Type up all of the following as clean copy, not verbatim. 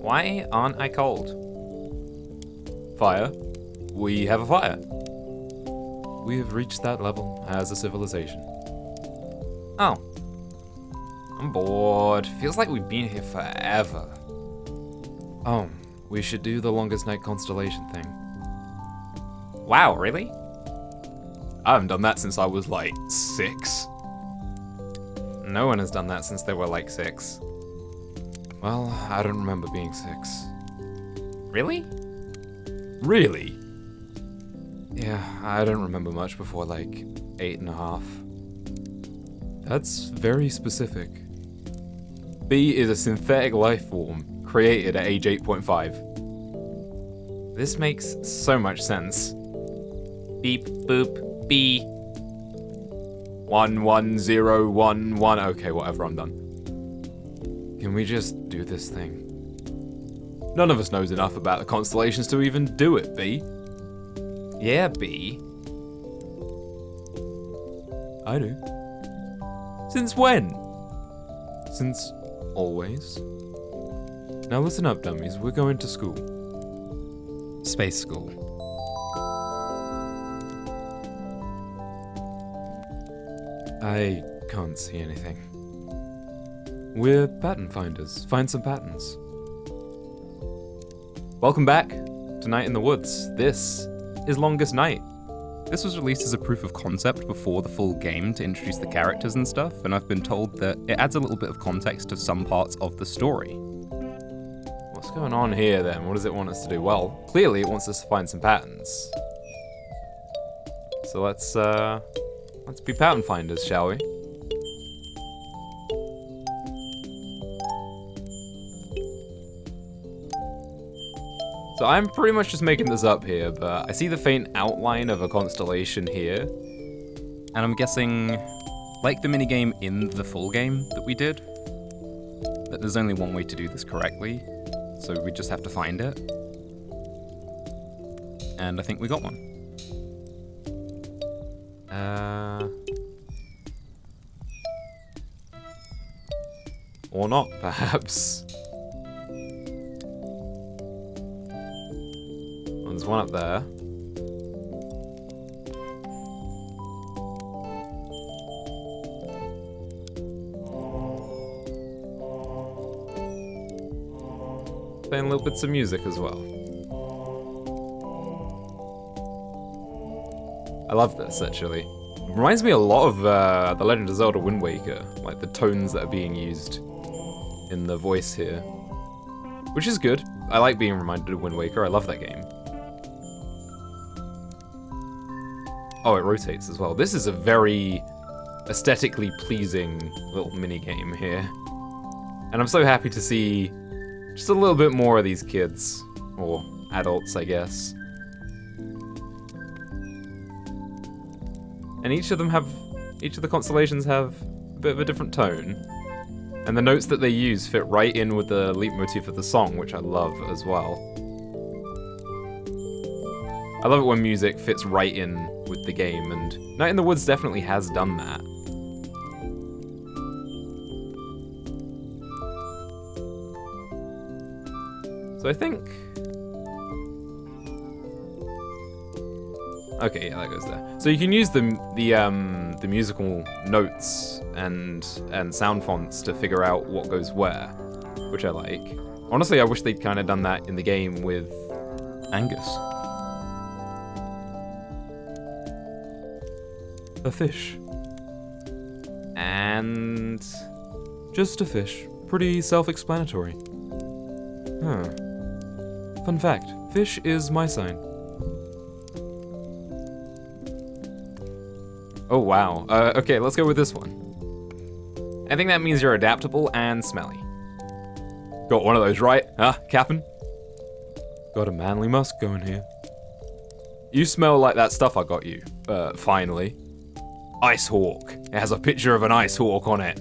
Why aren't I cold? Fire. We have a fire. We have reached that level as a civilization. Oh. I'm bored. Feels like we've been here forever. Oh, we should do the longest night constellation thing. Wow, really? I haven't done that since I was like 6. No one has done that since they were like 6. Well, I don't remember being 6. Really? Really? Yeah, I don't remember much before like 8.5. That's very specific. B is a synthetic life form created at age 8.5. This makes so much sense. Beep, boop, B. 11011. Okay, whatever, I'm done. Can we just do this thing? None of us knows enough about the constellations to even do it, B. Yeah, B. I do. Since when? Since always. Now listen up, dummies. We're going to school. Space school. I can't see anything. We're pattern finders. Find some patterns. Welcome back to Night in the Woods. This is Longest Night. This was released as a proof of concept before the full game to introduce the characters and stuff, and I've been told that it adds a little bit of context to some parts of the story. What's going on here then? What does it want us to do? Well, clearly it wants us to find some patterns. So let's be pattern finders, shall we? So I'm pretty much just making this up here, but I see the faint outline of a constellation here. And I'm guessing, like the minigame in the full game that we did, that there's only one way to do this correctly, so we just have to find it. And I think we got one. Or not, perhaps. There's one up there. Playing little bits of music as well. I love this, actually. It reminds me a lot of The Legend of Zelda Wind Waker, like the tones that are being used in the voice here. Which is good. I like being reminded of Wind Waker, I love that game. Oh, it rotates as well. This is a very aesthetically pleasing little mini-game here. And I'm so happy to see just a little bit more of these kids. Or adults, I guess. And each of the constellations have a bit of a different tone. And the notes that they use fit right in with the leitmotif of the song, which I love as well. I love it when music fits right in with the game, and Night in the Woods definitely has done that. So I think... Okay, yeah, that goes there. So you can use the musical notes and sound fonts to figure out what goes where, which I like. Honestly, I wish they'd kind of done that in the game with Angus. A fish. And... just a fish. Pretty self-explanatory. Huh. Fun fact, fish is my sign. Oh wow. Okay, let's go with this one. I think that means you're adaptable and smelly. Got one of those right, huh, Cap'n? Got a manly musk going here. You smell like that stuff I got you, finally. Ice Hawk. It has a picture of an ice hawk on it.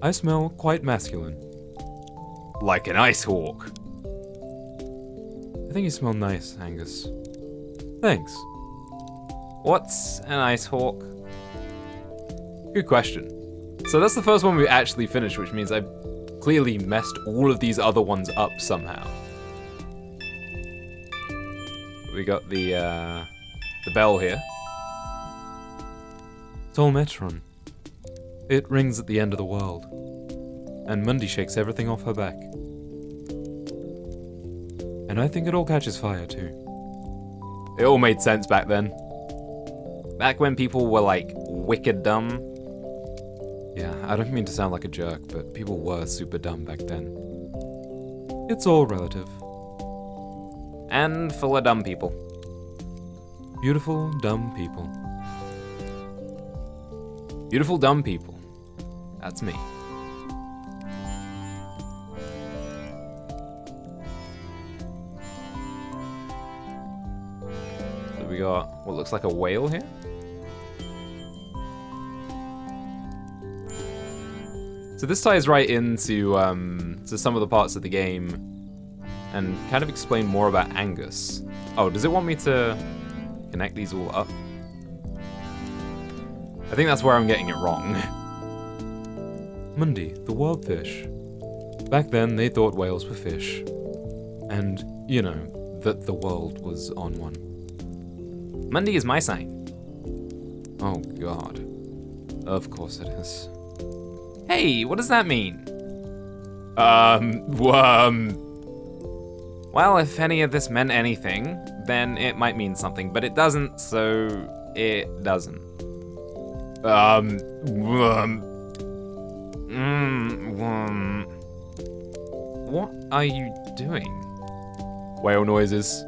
I smell quite masculine. Like an ice hawk. I think you smell nice, Angus. Thanks. What's an ice hawk? Good question. So that's the first one we actually finished, which means I clearly messed all of these other ones up somehow. We got the bell here. Tolmetron. It rings at the end of the world, and Mundi shakes everything off her back. And I think it all catches fire too. It all made sense back then. Back when people were like wicked dumb. Yeah, I don't mean to sound like a jerk, but people were super dumb back then. It's all relative. And full of dumb people. Beautiful, dumb people. Beautiful, dumb people. That's me. So we got what looks like a whale here. So this ties right into to some of the parts of the game and kind of explain more about Angus. Oh, does it want me to connect these all up? I think that's where I'm getting it wrong. Mundi, the world fish. Back then, they thought whales were fish. And, you know, that the world was on one. Mundi is my sign. Oh, God. Of course it is. Hey, what does that mean? Well, if any of this meant anything, then it might mean something, but it doesn't, so it doesn't. What are you doing? Whale noises.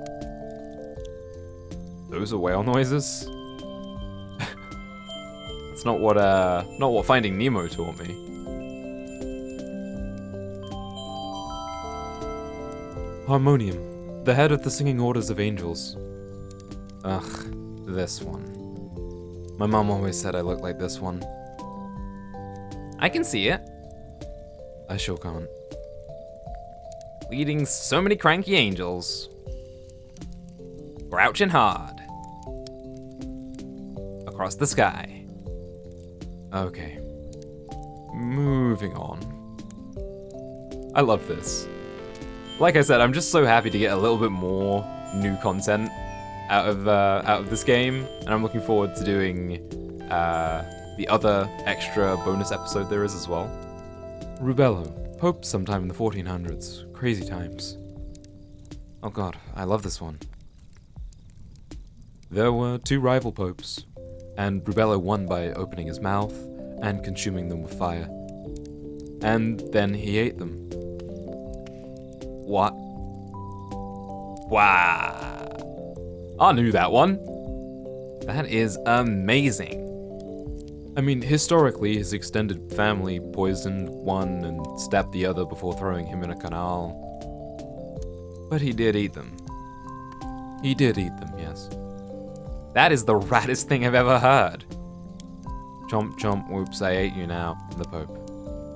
Those are whale noises? That's not what Finding Nemo taught me. Harmonium, the head of the singing orders of angels. Ugh, this one. My mom always said I looked like this one. I can see it. I sure can't. Leading so many cranky angels. Crouching hard. Across the sky. Okay. Moving on. I love this. Like I said, I'm just so happy to get a little bit more new content out of this game, and I'm looking forward to doing the other extra bonus episode there is as well. Rubello, Pope sometime in the 1400s. Crazy times. Oh god, I love this one. There were two rival popes, and Rubello won by opening his mouth and consuming them with fire. And then he ate them. What? Wow. I knew that one. That is amazing. I mean, historically, his extended family poisoned one and stabbed the other before throwing him in a canal. But he did eat them. He did eat them, yes. That is the raddest thing I've ever heard. Chomp chomp, whoops, I ate you now, the Pope.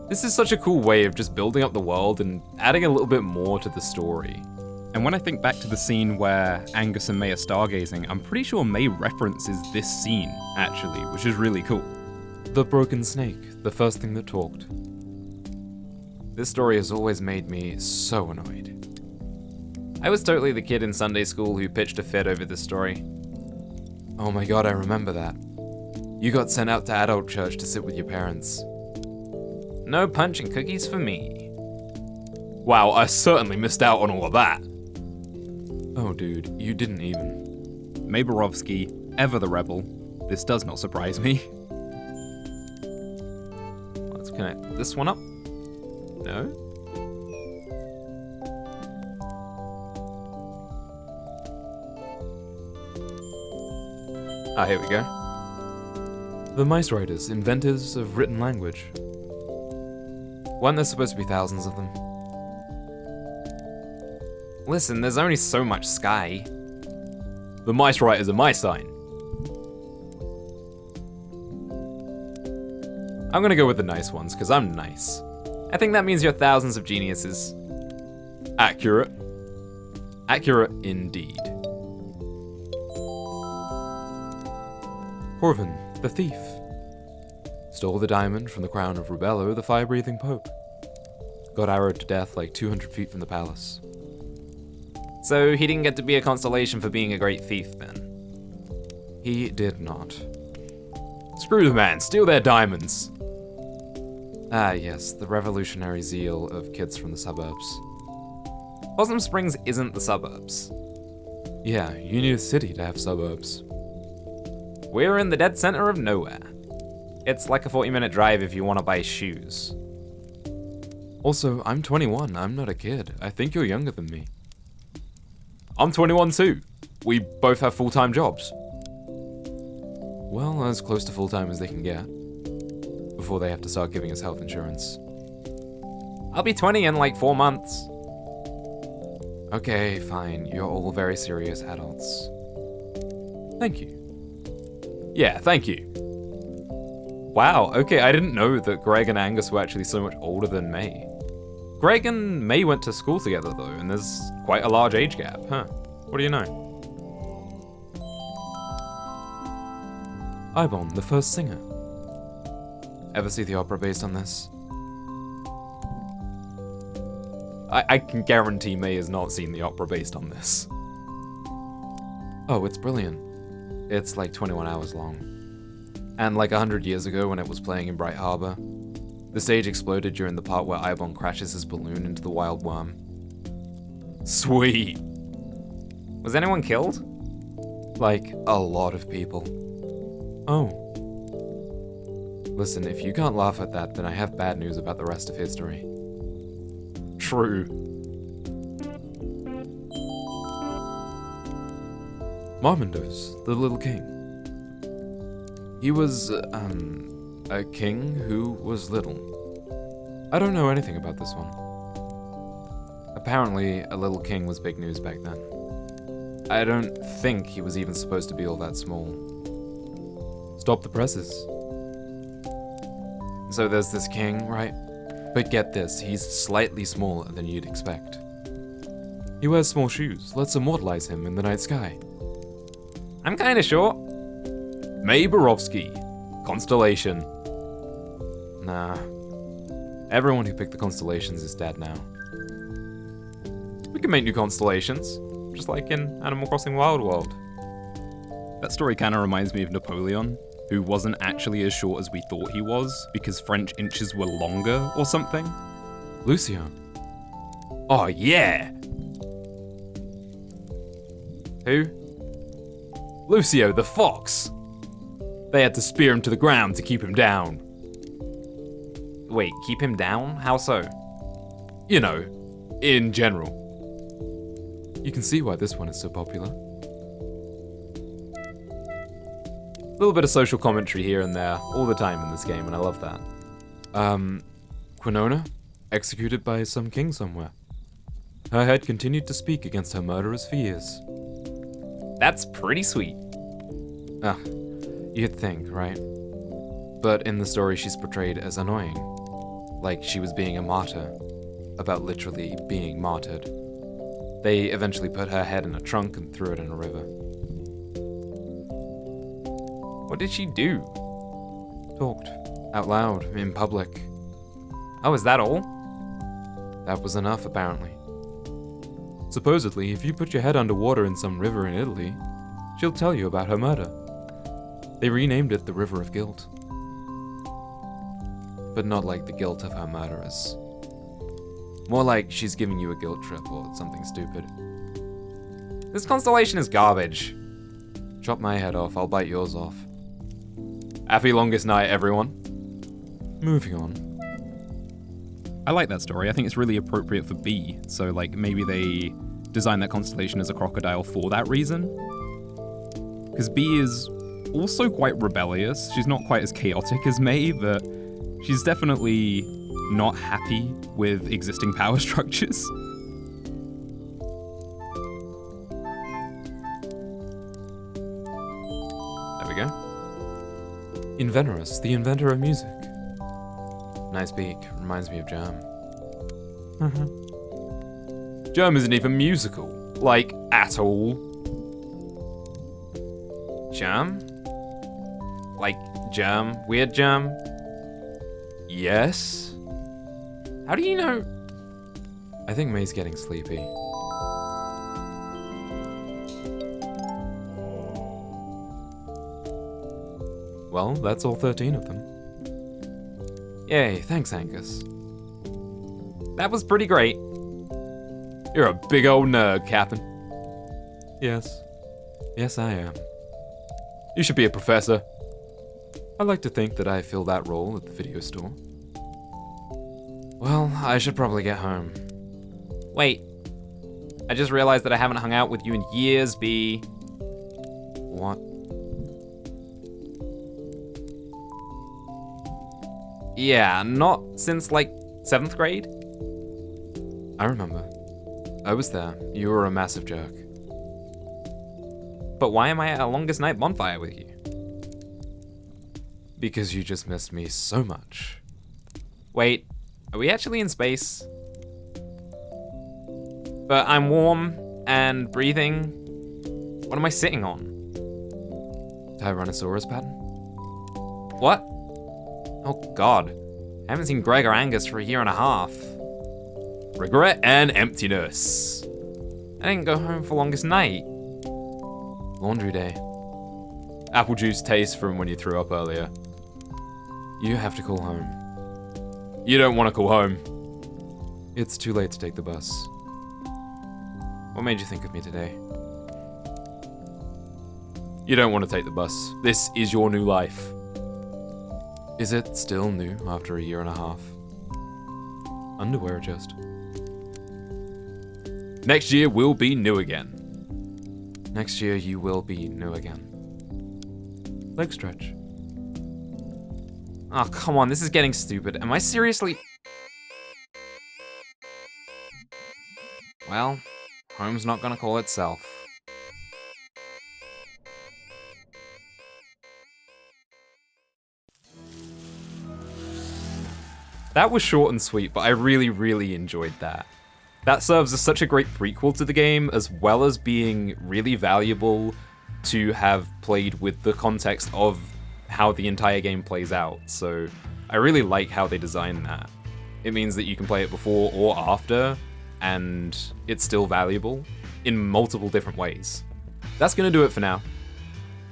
This is such a cool way of just building up the world and adding a little bit more to the story. And when I think back to the scene where Angus and May are stargazing, I'm pretty sure May references this scene, actually, which is really cool. The broken snake, the first thing that talked. This story has always made me so annoyed. I was totally the kid in Sunday school who pitched a fit over this story. Oh my god, I remember that. You got sent out to adult church to sit with your parents. No punch and cookies for me. Wow, I certainly missed out on all of that. Oh dude, you didn't even. May Borowski, ever the rebel. This does not surprise me. Let's connect this one up. No? Ah, here we go. The Mice Writers, inventors of written language. Weren't there supposed to be thousands of them? Listen, there's only so much sky. The Mice Writers are my sign. I'm gonna go with the nice ones, because I'm nice. I think that means you're thousands of geniuses. Accurate. Accurate indeed. Corvin, the thief. Stole the diamond from the crown of Rubello, the fire-breathing pope. got arrowed to death like 200 feet from the palace. So he didn't get to be a constellation for being a great thief then? He did not. Screw the man, steal their diamonds! Ah yes, the revolutionary zeal of kids from the suburbs. Possum Springs isn't the suburbs. Yeah, you need a city to have suburbs. We're in the dead center of nowhere. It's like a 40-minute drive if you want to buy shoes. Also, I'm 21, I'm not a kid. I think you're younger than me. I'm 21 too. We both have full-time jobs. Well, as close to full-time as they can get. Before they have to start giving us health insurance. I'll be 20 in like 4 months. Okay, fine. You're all very serious adults. Thank you. Yeah, thank you. Wow, okay, I didn't know that Greg and Angus were actually so much older than May. Greg and May went to school together though, and there's quite a large age gap, huh? What do you know? Ibon, the first singer. Ever see the opera based on this? I can guarantee May has not seen the opera based on this. Oh, it's brilliant. It's like 21 hours long. And like 100 years ago when it was playing in Bright Harbor, the stage exploded during the part where Ibon crashes his balloon into the wild worm. Sweet! Was anyone killed? Like, a lot of people. Oh. Listen, if you can't laugh at that, then I have bad news about the rest of history. True. Marmondos, the Little King. He was, a king who was little. I don't know anything about this one. Apparently, a little king was big news back then. I don't think he was even supposed to be all that small. Stop the presses. So there's this king, right? But get this, he's slightly smaller than you'd expect. He wears small shoes. Let's immortalize him in the night sky. I'm kinda short. May Borowski. Constellation. Nah. Everyone who picked the constellations is dead now. We can make new constellations, just like in Animal Crossing Wild World. That story kinda reminds me of Napoleon, who wasn't actually as short as we thought he was because French inches were longer or something. Lucio. Oh yeah! Who? Lucio the fox! They had to spear him to the ground to keep him down. Wait, keep him down? How so? You know, in general. You can see why this one is so popular. A little bit of social commentary here and there, all the time in this game, and I love that. Quinona, executed by some king somewhere. Her head continued to speak against her murderers for years. That's pretty sweet. Ah, you'd think, right? But in the story she's portrayed as annoying. Like she was being a martyr. About literally being martyred. They eventually put her head in a trunk and threw it in a river. What did she do? Talked. Out loud, in public. Oh, is that all? That was enough, apparently. Supposedly, if you put your head underwater in some river in Italy, she'll tell you about her murder. They renamed it the River of Guilt. But not like the guilt of her murderers. More like she's giving you a guilt trip or something stupid. This constellation is garbage. Chop my head off, I'll bite yours off. Happy longest night, everyone. Moving on. I like that story. I think it's really appropriate for Bee. So, like, maybe they designed that constellation as a crocodile for that reason. Because Bee is also quite rebellious. She's not quite as chaotic as May, but she's definitely not happy with existing power structures. There we go. Inventorus, the inventor of music. Nice beak. Reminds me of Jam. Germ isn't even musical. Like, at all. Jam? Like, Germ? Weird Germ? Yes? How do you know? I think May's getting sleepy. Well, that's all 13 of them. Yay, thanks, Angus. That was pretty great. You're a big old nerd, Captain. Yes. Yes, I am. You should be a professor. I like to think that I fill that role at the video store. Well, I should probably get home. Wait. I just realized that I haven't hung out with you in years, B. What? Yeah, not since, like, 7th grade? I remember. I was there. You were a massive jerk. But why am I at a longest night bonfire with you? Because you just missed me so much. Wait, are we actually in space? But I'm warm and breathing. What am I sitting on? Tyrannosaurus pattern? What? Oh god. I haven't seen Greg or Angus for a year and a half. Regret and emptiness. I didn't go home for longest night. Laundry day. Apple juice taste from when you threw up earlier. You have to call home. You don't want to call home. It's too late to take the bus. What made you think of me today? You don't want to take the bus. This is your new life. Is it still new after a year and a half? Underwear adjust. Next year will be new again. Next year you will be new again. Leg stretch. Oh, come on, this is getting stupid. Am I seriously... Well, home's not gonna call itself. That was short and sweet, but I really, really enjoyed that. That serves as such a great prequel to the game, as well as being really valuable to have played with the context of how the entire game plays out. So I really like how they designed that. It means that you can play it before or after, and it's still valuable in multiple different ways. That's gonna do it for now.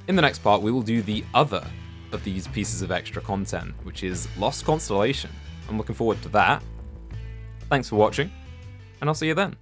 In the next part, we will do the other of these pieces of extra content, which is Lost Constellation. I'm looking forward to that. Thanks for watching, and I'll see you then.